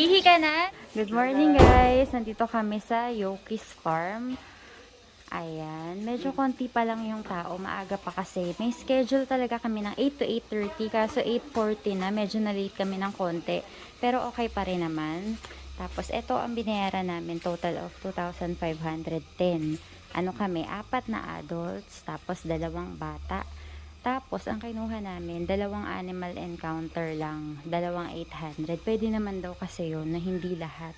Ihi ka na? Good morning guys! Nandito kami sa Yoki'S farm. Ayan, medyo konti pa lang yung tao. Maaga pa kasi. May schedule talaga kami ng 8 to 8:30. Kaso 8:40 na. Medyo na-late kami ng konti. Pero okay pa rin naman. Tapos ito ang binayaran namin. Total of 2,510. Ano kami? 4 na adults. Tapos 2 bata. Tapos, ang kinuha namin, 2 animal encounter lang. 2,800. Pwede naman daw kasi yun na hindi lahat.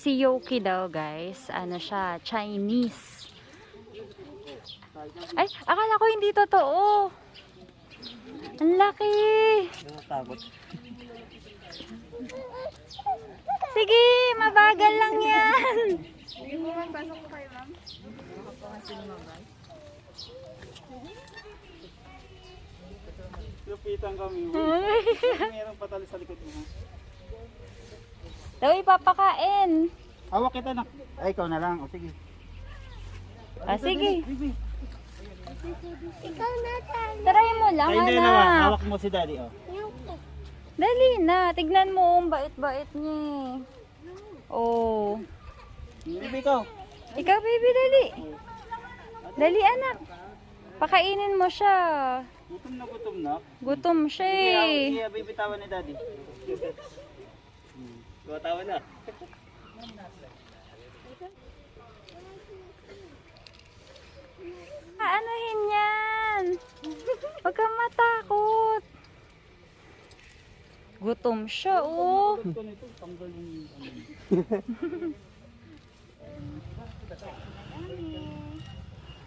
Si Yoki daw guys, ano siya, Chinese. Ay, akala ko hindi totoo. Ang laki. Sige, mabagal lang yan. Sige po, magpasok po kayo, ma'am. Makapangasin mo, guys. Lupitan kami. Mayroong patali sa likod mo. Daw ipapakain. Hawak kita na. Ay, ikaw na lang. O, sige. Ah, sige. Ikaw na tayo. Try mo lang, Ay, hindi naman. anak. Hawak mo si Daddy, oh. Dali na. Tignan mo, ang bait-bait niya. Oh. Bibi, ikaw. Ikaw, baby, dali. Dali, anak. Pakainin mo siya. Gutom na gutom na. Gutom siya eh. Sige, bibitawan ni Daddy. Tuwatawa na. Anuhin yan. Huwag kang matakot. Gutom siya, oh.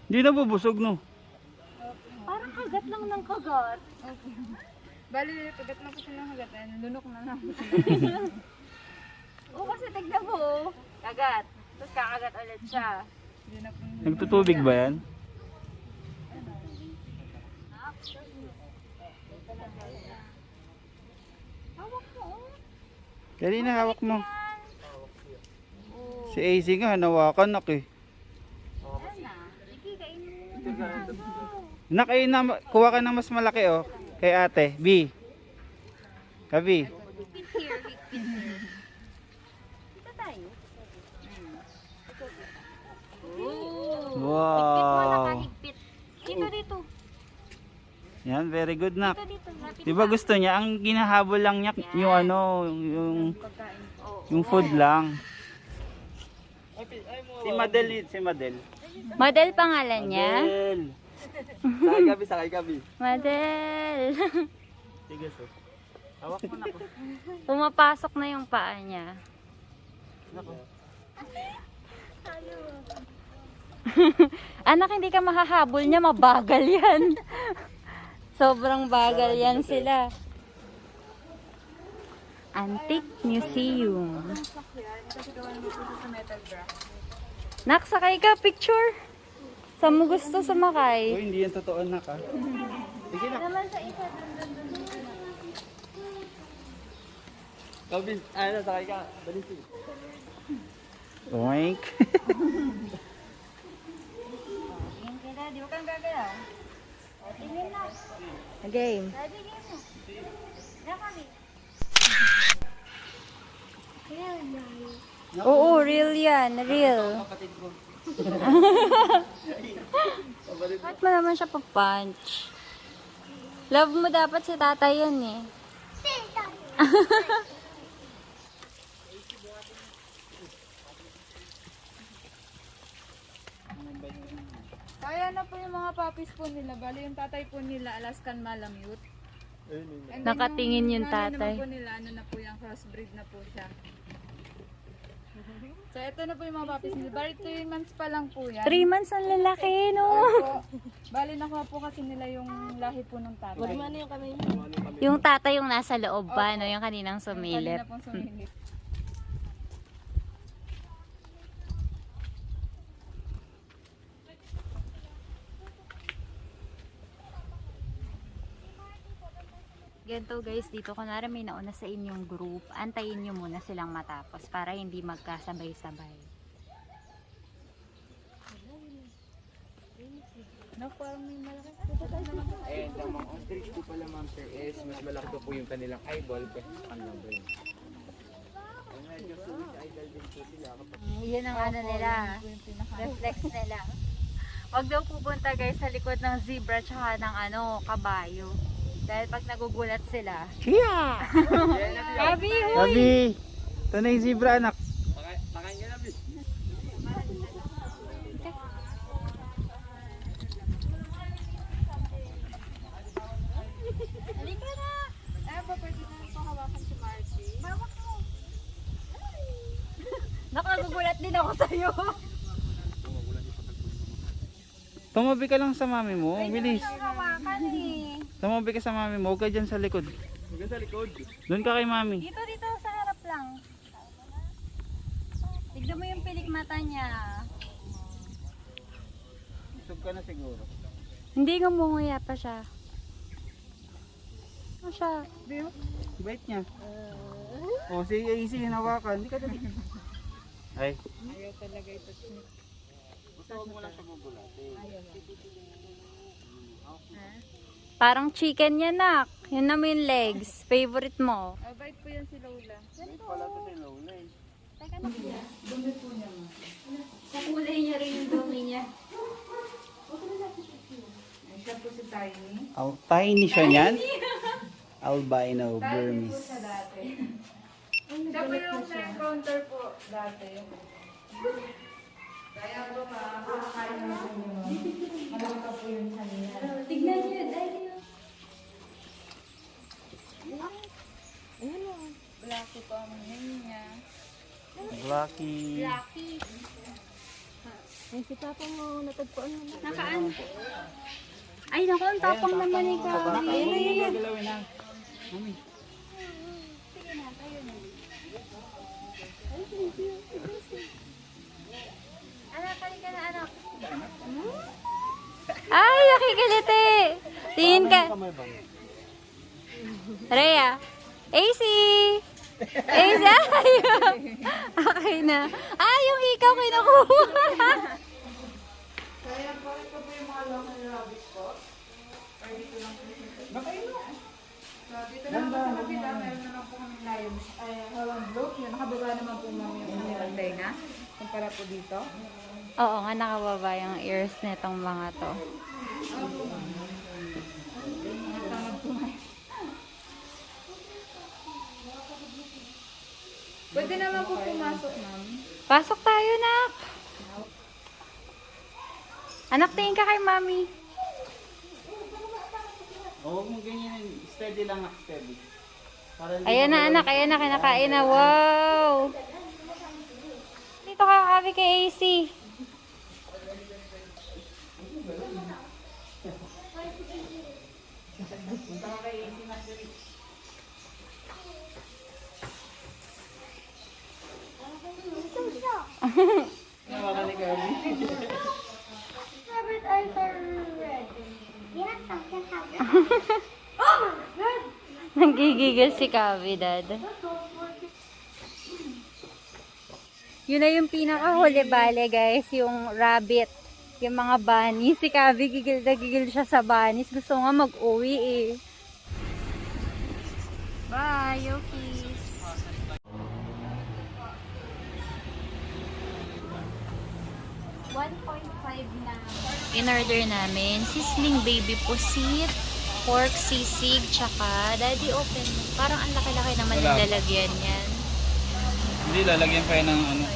Hindi na bubusog, no? Parang kagat lang ng kagat. Bali, kagat na po siya ng kagat. Lunok na lang. Oo, kasi tignan mo, oh. Kagat. Tapos kakagat ulit siya. Hindi na po. Nagtutubig ba yan? Hawak mo, oh. Dali na, hawak mo. Oh. Si AC nga, hanawakan nak eh. Yan na. Sige, kainin mo. Nak, eh, kuha ka ng mas malaki, oh. Kay ate. B. Kavee. Higpit here, higpit here. Dito tayo. Oh. Wow. Higpit mo na kahigpit. Dito, dito. Yan, very good, nak. Dito, dito. Lapit Diba pa. gusto niya, ang ginahabol lang niya, yung ano, yung food lang. Si Madel, si Madel. Model pangalan niya? Madel. Sakay gabi. Model. Sige, so. Hawak mo na po. Pumapasok na yung paa niya. Anak, hindi ka mahahabol niya, mabagal yan. Sobrang bagal yan sila. Antique Museum. Kasi gawan mo po sa metal bra. Nak, sakay ka, picture. Saan mo gusto sumakay? Uy, hindi yan totoo, nak, ha? Sige, nak. Naman sa isa. Calvin, sakay ka. Dali siya. Oink. Tingin ka, Daddy. Huwag kang gagalaw. O, tingin na. Game. Daddy, game mo. Na kami. Oo, real yan. Real. Bakit mo naman siya pa-punch? Love mo dapat si tatay yan eh. Kaya na po yung mga puppies po nila. Bali yung tatay po nila, Alaskan Malamute. And then Nakatingin yung nanay tatay. naman po nila, ano na po yung crossbreed na po siya. So, ito na po yung mga puppies nila. Bali, 3 months pa lang po yan. 3 months ang lalaki, no? Bali, nakuha po kasi nila yung lahi po ng tatay. Yung tatay yung nasa loob pa, no? Yung kaninang sumilip. Kanina pong sumilip. Ganito guys, dito kunwari may nauna sa inyong group, antayin nyo muna silang matapos para hindi magkasabay-sabay. No, parang may malaki. And ang mga ostrich po pala ma'am sir is mas malaki pa po yung kanilang eyeball kasi kanilang brain. And medyo suicidal din po sila kapag Yan ang ano nila, reflex nila. Huwag daw pupunta guys sa likod ng zebra tsaka ng kabayo. Dahil pag nagugulat sila. Hiya! Kavee, huy! Kavee! Ito na yung zebra anak. pakain ka na bis. Halika na! Ay, ba pwede na po hawakan si Marcy? Mawak mo! Nakagugulat din ako sa'yo. Tumabi ka lang sa mami mo. Bilis. Hawakan eh. Tumabi ka sa mami mo. Huwag ka dyan sa likod. Huwag sa likod. Doon ka kay mami. Dito sa harap lang. Tignan mo yung pilik mata niya. Busog ka na siguro. Hindi ngumunguya pa siya. Ano siya? Bait niya. Oh, sige, easy. Hinawakan. Hindi ka dali. Ay. Ayaw talaga ito. Basta huwag mo lang siya gugulatin. Parang chicken yan, nak. Yun na mo yung legs. Favorite mo. Bait po yan si Lola. Bait pala ito si Lola eh. Teka na. Kakulay niya rin yung dumi niya. Ay, siya po si Tiny. Tiny siya niyan. Albino Burmese. Siya dati. Siya po yung na-encounter po dati. Kaya po makakakain na po yun. Maganda po yun kanina. Tignan niyo, Dadii. Blacky po ang name niya. Lucky. Lucky. Si Papa mo, natagpuan mo na. Nakaan. Ay, naku, ang tapang naman ni Kavee. Ayan. Galawin na. Mami. Anak, halika na, anak. Ay, nakikiliti. Tingin ka. Rhea. AC. AC. Ay. Okay na. Ah, yung ikaw kinukuha. Kaya po ito po yung mga local rabbits po. Or dito lang po. Baka yun o. So, dito naman po sa kapila, meron naman po kami lions. Ay, Holland Block. Yun, nakababa naman po mami yung kanilang tenga. Kumpara po dito. Oo nga, nakababa yung ears nitong mga to. Tamad po ngayon. Pwede naman po pumasok, ma'am. Pasok tayo, nak. Anak, tingin ka kay mami. Oh, huwag mo ganyan. Steady lang, steady. Para hindi Ayan na, anak. Ayan na, kinakain na. Wow! Dito ka, Kavee, kay AC. Nawakan ni Kavee. Robert eyes are red. Yes, something happened. Oh my god! Nanggigigil si Kavee, Dad. Yun na yung pinakahuli bale, guys. Yung rabbit. Yung mga bunnies. Si Kavee, gigil na gigil siya sa bunnies. Gusto nga mag-uwi eh. Bye, Yoki'S. $1.5 na. In-order namin, sizzling baby pusit, pork sisig, tsaka Dadii open. Parang ang laki-laki naman yung lalagyan yan. Hindi, lalagyan pa yun ng ano.